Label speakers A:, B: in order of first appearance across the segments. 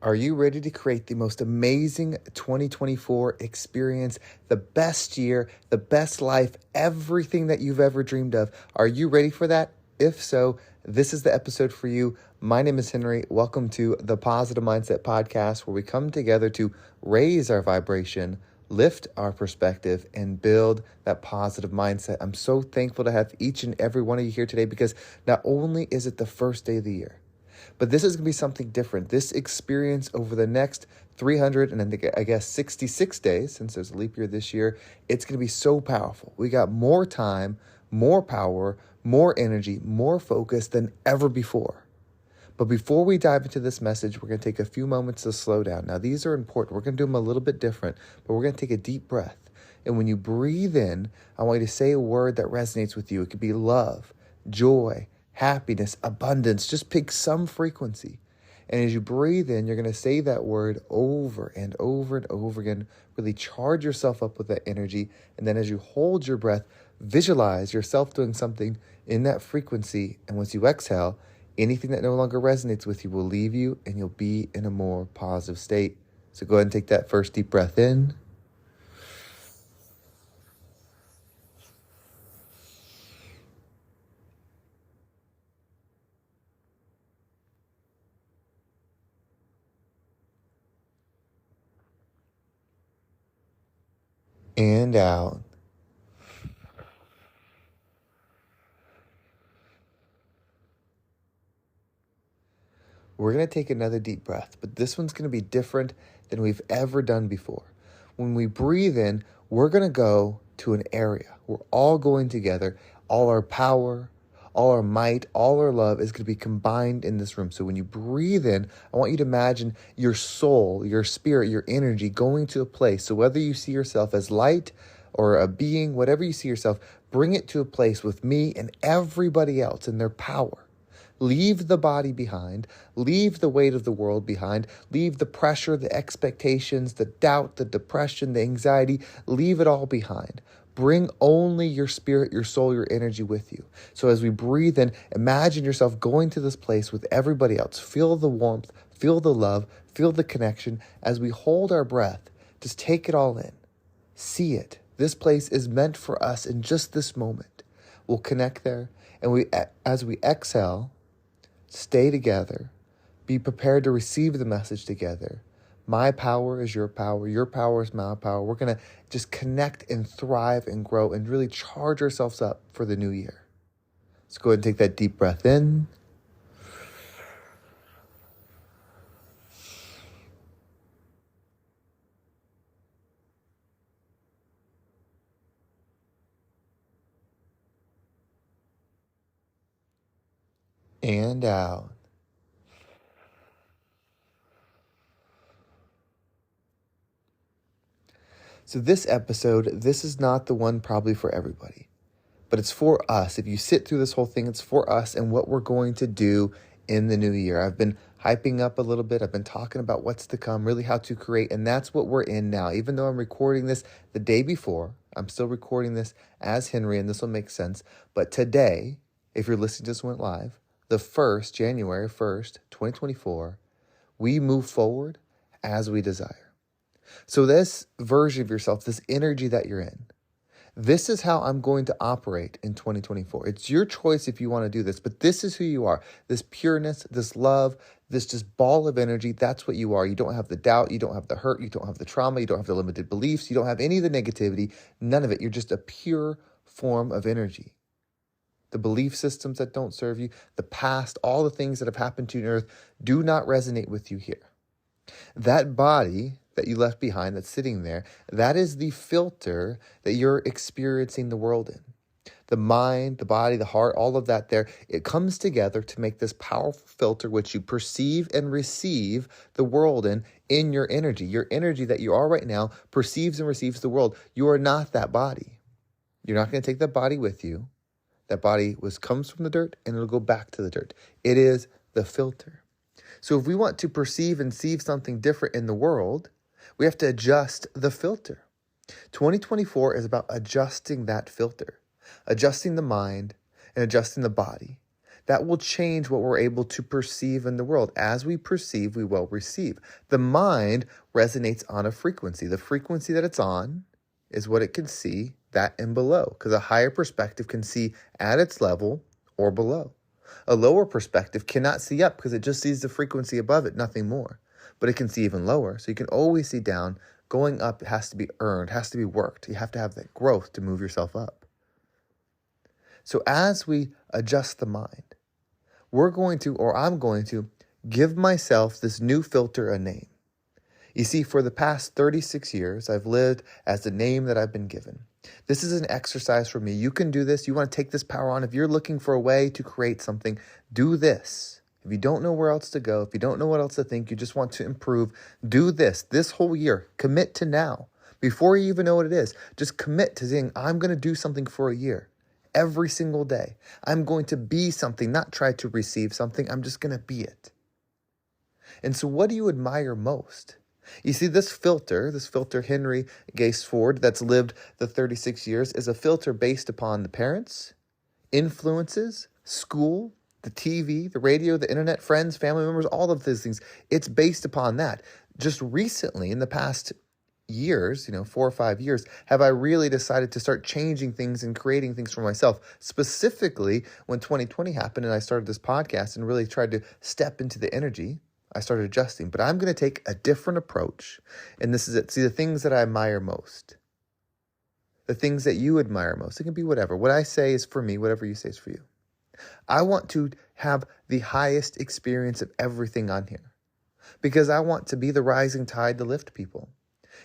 A: Are you ready to create the most amazing 2024 experience, the best year, the best life, everything that you've ever dreamed of? Are you ready for that? If so, this is the episode for you. My name is Henry. Welcome to the Positive Mindset Podcast, where we come together to raise our vibration, lift our perspective, and build that positive mindset. I'm so thankful to have each and every one of you here today because not only is it the first day of the year, but this is going to be something different. This experience over the next 300 and I guess 66 days, since there's a leap year this year, it's going to be so powerful. We got more time, more power, more energy, more focus than ever before. But before we dive into this message, we're going to take a few moments to slow down. Now, these are important. We're going to do them a little bit different, but we're going to take a deep breath. And when you breathe in, I want you to say a word that resonates with you. It could be love, joy, happiness, abundance. Just pick some frequency. And as you breathe in, you're going to say that word over and over and over again. Really charge yourself up with that energy. And then as you hold your breath, visualize yourself doing something in that frequency. And once you exhale, anything that no longer resonates with you will leave you and you'll be in a more positive state. So go ahead and take that first deep breath in. And out. We're going to take another deep breath, but this one's going to be different than we've ever done before. When we breathe in, we're going to go to an area. We're all going together. All our power, all our might, all our love is going to be combined in this room. So when you breathe in, I want you to imagine your soul, your spirit, your energy going to a place. So whether you see yourself as light or a being, whatever you see yourself, bring it to a place with me and everybody else in their power. Leave the body behind, leave the weight of the world behind, leave the pressure, the expectations, the doubt, the depression, the anxiety, leave it all behind. Bring only your spirit, your soul, your energy with you. So as we breathe in, imagine yourself going to this place with everybody else. Feel the warmth, feel the love, feel the connection. As we hold our breath, just take it all in. See it. This place is meant for us in just this moment. We'll connect there. And as we exhale, stay together. Be prepared to receive the message together. My power is your power is my power. We're going to just connect and thrive and grow and really charge ourselves up for the new year. Let's go ahead and take that deep breath in. And out. So this episode, this is not the one probably for everybody, but it's for us. If you sit through this whole thing, it's for us and what we're going to do in the new year. I've been hyping up a little bit. I've been talking about what's to come, really how to create, and that's what we're in now. Even though I'm recording this the day before, I'm still recording this as Henry, and this will make sense. But today, if you're listening to this one live, the 1st, January 1st, 2024, we move forward as we desire. So this version of yourself, this energy that you're in, this is how I'm going to operate in 2024. It's your choice if you want to do this, but this is who you are. This pureness, this love, this just ball of energy, that's what you are. You don't have the doubt, you don't have the hurt, you don't have the trauma, you don't have the limited beliefs, you don't have any of the negativity, none of it. You're just a pure form of energy. The belief systems that don't serve you, the past, all the things that have happened to you on earth do not resonate with you here. That body that you left behind that's sitting there, that is the filter that you're experiencing the world in. The mind, the body, the heart, all of that there, it comes together to make this powerful filter which you perceive and receive the world in your energy. Your energy that you are right now perceives and receives the world. You are not that body. You're not going to take that body with you. That body comes from the dirt and it'll go back to the dirt. It is the filter. So if we want to perceive and see something different in the world, we have to adjust the filter. 2024 is about adjusting that filter, adjusting the mind and adjusting the body That will change what we're able to perceive in the world. As we perceive, we will receive. The mind resonates on a frequency. The frequency that it's on is what it can see, that and below, because a higher perspective can see at its level or below. A lower perspective cannot see up because it just sees the frequency above it, nothing more. But it can see even lower. So you can always see down. Going up has to be earned, has to be worked. You have to have that growth to move yourself up. So as we adjust the mind, I'm going to give myself this new filter a name. You see, for the past 36 years, I've lived as the name that I've been given. This is an exercise for me. You can do this. You want to take this power on. If you're looking for a way to create something, do this. If you don't know where else to go, if you don't know what else to think, you just want to improve, do this whole year. Commit to now. Before you even know what it is, just commit to saying, I'm going to do something for a year. Every single day. I'm going to be something, not try to receive something. I'm just going to be it. And so what do you admire most? You see, this filter Henry Gaisford, that's lived the 36 years, is a filter based upon the parents, influences, school, the TV, the radio, the internet, friends, family members, all of these things. It's based upon that. Just recently, in the past years, 4 or 5 years, have I really decided to start changing things and creating things for myself. Specifically, when 2020 happened and I started this podcast and really tried to step into the energy, I started adjusting. But I'm going to take a different approach. And this is it. See, the things that I admire most, the things that you admire most, it can be whatever. What I say is for me, whatever you say is for you. I want to have the highest experience of everything on here because I want to be the rising tide to lift people.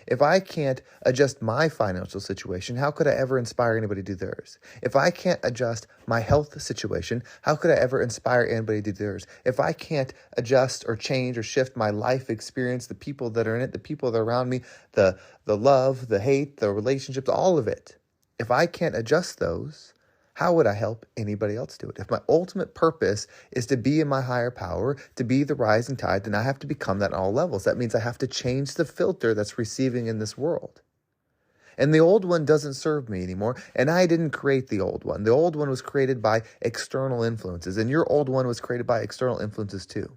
A: If I can't adjust my financial situation, how could I ever inspire anybody to do theirs? If I can't adjust my health situation, how could I ever inspire anybody to do theirs? If I can't adjust or change or shift my life experience, the people that are in it, the people that are around me, the love, the hate, the relationships, all of it, if I can't adjust those, how would I help anybody else do it? If my ultimate purpose is to be in my higher power, to be the rising tide, then I have to become that on all levels. That means I have to change the filter that's receiving in this world. And the old one doesn't serve me anymore. And I didn't create the old one. The old one was created by external influences. And your old one was created by external influences too.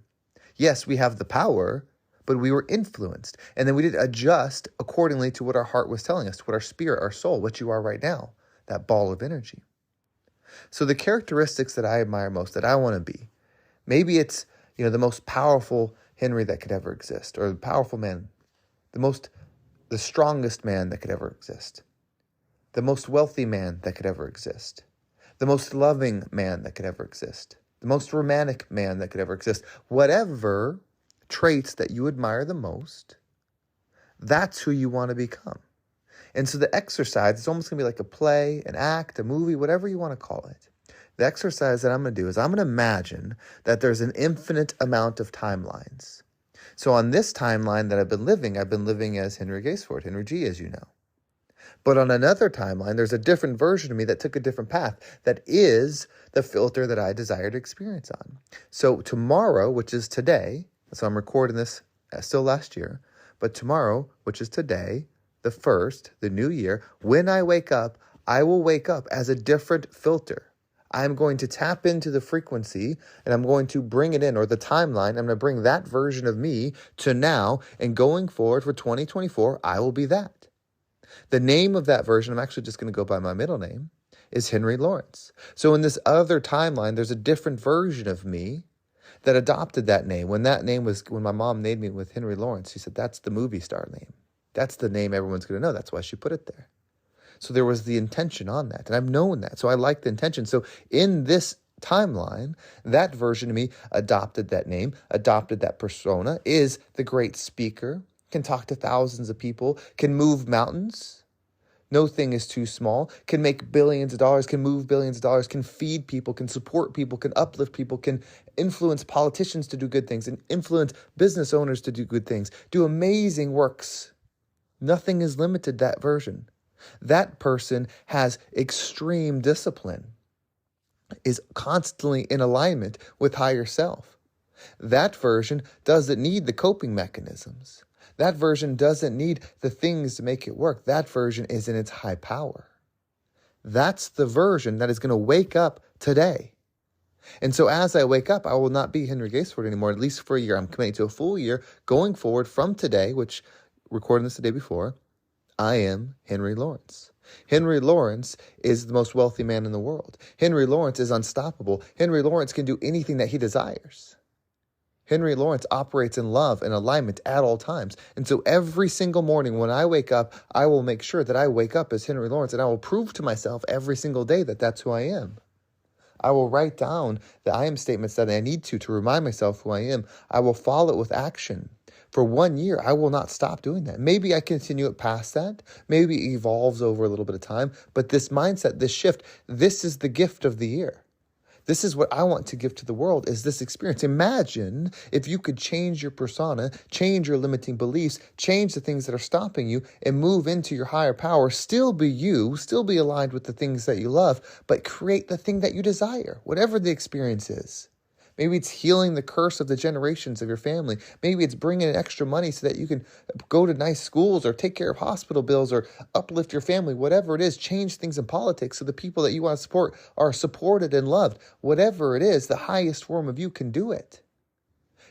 A: Yes, we have the power, but we were influenced. And then we did adjust accordingly to what our heart was telling us, to what our spirit, our soul, what you are right now, that ball of energy. So the characteristics that I admire most, that I want to be, maybe it's, the most powerful Henry that could ever exist, or the powerful man, the strongest man that could ever exist, the most wealthy man that could ever exist, the most loving man that could ever exist, the most romantic man that could ever exist. Whatever traits that you admire the most, that's who you want to become. And so the exercise, it's almost going to be like a play, an act, a movie, whatever you want to call it. The exercise that I'm going to do is I'm going to imagine that there's an infinite amount of timelines. So on this timeline that I've been living as Henry Gaisford, Henry G, as you know. But on another timeline, there's a different version of me that took a different path. That is the filter that I desire to experience on. So tomorrow, which is today, so I'm recording this still last year, but tomorrow, which is today, the first, the new year, when I wake up, I will wake up as a different filter. I'm going to tap into the frequency and I'm going to bring it in, or the timeline. I'm going to bring that version of me to now, and going forward for 2024, I will be that. The name of that version, I'm actually just going to go by my middle name, is Henry Lawrence. So in this other timeline, there's a different version of me that adopted that name. When my mom named me with Henry Lawrence, she said, that's the movie star name. That's the name everyone's going to know. That's why she put it there. So there was the intention on that. And I've known that. So I like the intention. So in this timeline, that version of me adopted that name, adopted that persona, is the great speaker, can talk to thousands of people, can move mountains. No thing is too small, can make billions of dollars, can move billions of dollars, can feed people, can support people, can uplift people, can influence politicians to do good things, and influence business owners to do good things, do amazing works. Nothing is limited that version. That person has extreme discipline, is constantly in alignment with higher self. That version doesn't need the coping mechanisms. That version doesn't need the things to make it work. That version is in its high power. That's the version that is going to wake up today. And so as I wake up, I will not be Henry Gaisford anymore, at least for a year. I'm committing to a full year going forward from today, which recording this the day before. I am Henry Lawrence. Henry Lawrence is the most wealthy man in the world. Henry Lawrence is unstoppable. Henry Lawrence can do anything that he desires. Henry Lawrence operates in love and alignment at all times. And so every single morning when I wake up, I will make sure that I wake up as Henry Lawrence, and I will prove to myself every single day that that's who I am. I will write down the I am statements that I need to remind myself who I am. I will follow it with action. For 1 year, I will not stop doing that. Maybe I continue it past that. Maybe it evolves over a little bit of time. But this mindset, this shift, this is the gift of the year. This is what I want to give to the world, is this experience. Imagine if you could change your persona, change your limiting beliefs, change the things that are stopping you, and move into your higher power, still be you, still be aligned with the things that you love, but create the thing that you desire, whatever the experience is. Maybe it's healing the curse of the generations of your family. Maybe it's bringing in extra money so that you can go to nice schools or take care of hospital bills or uplift your family. Whatever it is, change things in politics so the people that you want to support are supported and loved. Whatever it is, the highest form of you can do it.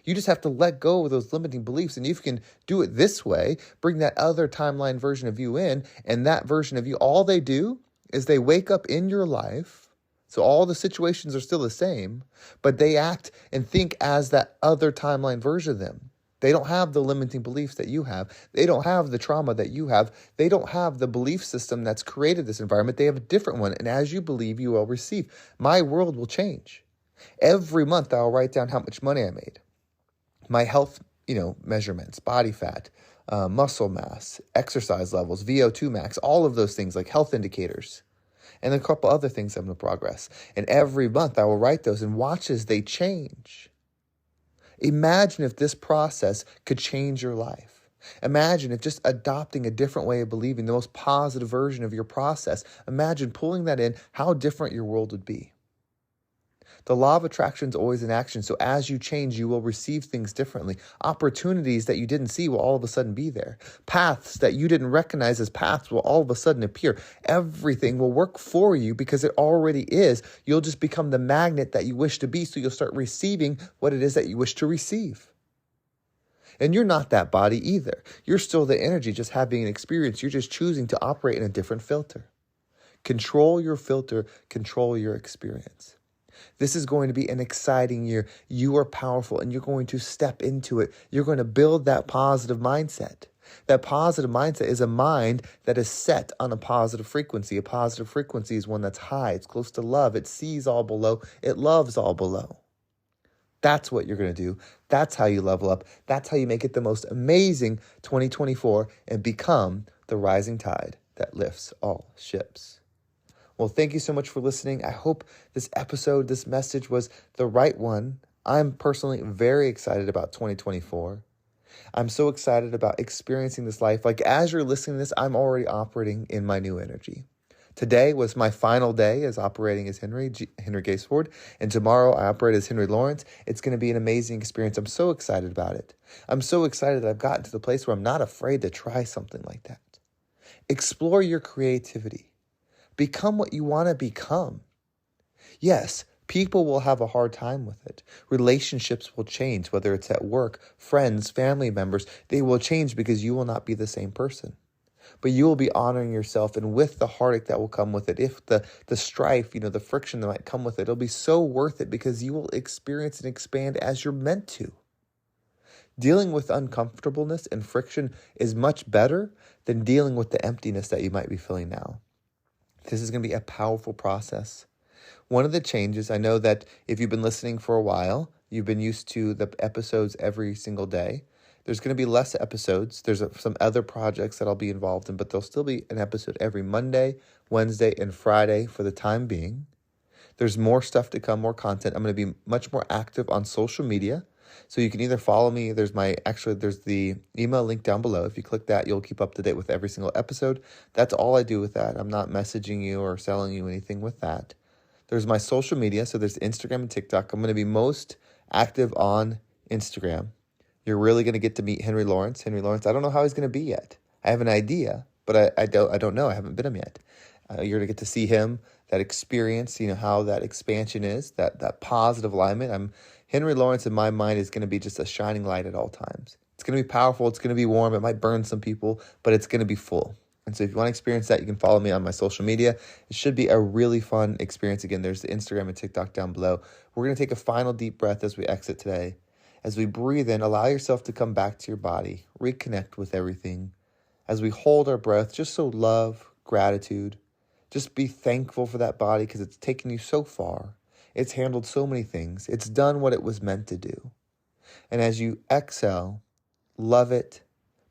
A: You just have to let go of those limiting beliefs. And if you can do it this way, bring that other timeline version of you in, and that version of you, all they do is they wake up in your life. So all the situations are still the same, but they act and think as that other timeline version of them. They don't have the limiting beliefs that you have. They don't have the trauma that you have. They don't have the belief system that's created this environment. They have a different one. And as you believe, you will receive. My world will change. Every month, I'll write down how much money I made. My health, measurements, body fat, muscle mass, exercise levels, VO2 max, all of those things like health indicators. And a couple other things I'm going to progress. And every month I will write those and watch as they change. Imagine if this process could change your life. Imagine if just adopting a different way of believing, the most positive version of your process, imagine pulling that in, how different your world would be. The law of attraction is always in action. So as you change, you will receive things differently. Opportunities that you didn't see will all of a sudden be there. Paths that you didn't recognize as paths will all of a sudden appear. Everything will work for you because it already is. You'll just become the magnet that you wish to be. So you'll start receiving what it is that you wish to receive. And you're not that body either. You're still the energy, just having an experience. You're just choosing to operate in a different filter. Control your filter, control your experience. This is going to be an exciting year. You are powerful and you're going to step into it. You're going to build that positive mindset. That positive mindset is a mind that is set on a positive frequency. A positive frequency is one that's high. It's close to love. It sees all below. It loves all below. That's what you're going to do. That's how you level up. That's how you make it the most amazing 2024 and become the rising tide that lifts all ships. Well, thank you so much for listening. I hope this episode, this message was the right one. I'm personally very excited about 2024. I'm so excited about experiencing this life. Like as you're listening to this, I'm already operating in my new energy. Today was my final day as operating as Henry Gaisford, and tomorrow I operate as Henry Lawrence. It's going to be an amazing experience. I'm so excited about it. I'm so excited that I've gotten to the place where I'm not afraid to try something like that. Explore your creativity. Become what you want to become. Yes, people will have a hard time with it. Relationships will change, whether it's at work, friends, family members. They will change because you will not be the same person. But you will be honoring yourself, and with the heartache that will come with it, if the strife, the friction that might come with it, it'll be so worth it because you will experience and expand as you're meant to. Dealing with uncomfortableness and friction is much better than dealing with the emptiness that you might be feeling now. This is going to be a powerful process. One of the changes, I know that if you've been listening for a while, you've been used to the episodes every single day. There's going to be less episodes. There's some other projects that I'll be involved in, but there'll still be an episode every Monday, Wednesday, and Friday for the time being. There's more stuff to come, more content. I'm going to be much more active on social media. So you can either follow me. There's the email link down below. If you click that, you'll keep up to date with every single episode. That's all I do with that. I'm not messaging you or selling you anything with that. There's my social media. So there's Instagram and TikTok. I'm going to be most active on Instagram. You're really going to get to meet Henry Lawrence. I don't know how he's going to be yet. I have an idea, but I don't know. I haven't been him yet. You're going to get to see him, that experience, how that expansion is, that positive alignment. Henry Lawrence in my mind is going to be just a shining light at all times. It's going to be powerful. It's going to be warm. It might burn some people, but it's going to be full. And so if you want to experience that, you can follow me on my social media. It should be a really fun experience. Again, there's the Instagram and TikTok down below. We're going to take a final deep breath as we exit today. As we breathe in, allow yourself to come back to your body, reconnect with everything. As we hold our breath, just so love, gratitude, just be thankful for that body because it's taken you so far. It's handled so many things. It's done what it was meant to do. And as you exhale, love it,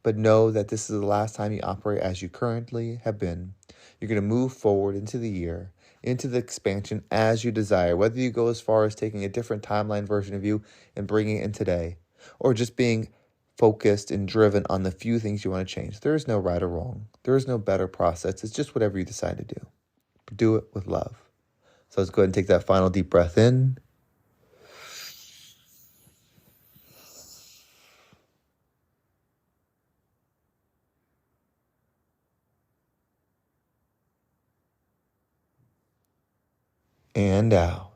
A: but know that this is the last time you operate as you currently have been. You're going to move forward into the year, into the expansion as you desire, whether you go as far as taking a different timeline version of you and bringing it in today, or just being focused and driven on the few things you want to change. There is no right or wrong. There is no better process. It's just whatever you decide to do. But do it with love. So let's go ahead and take that final deep breath in. And out.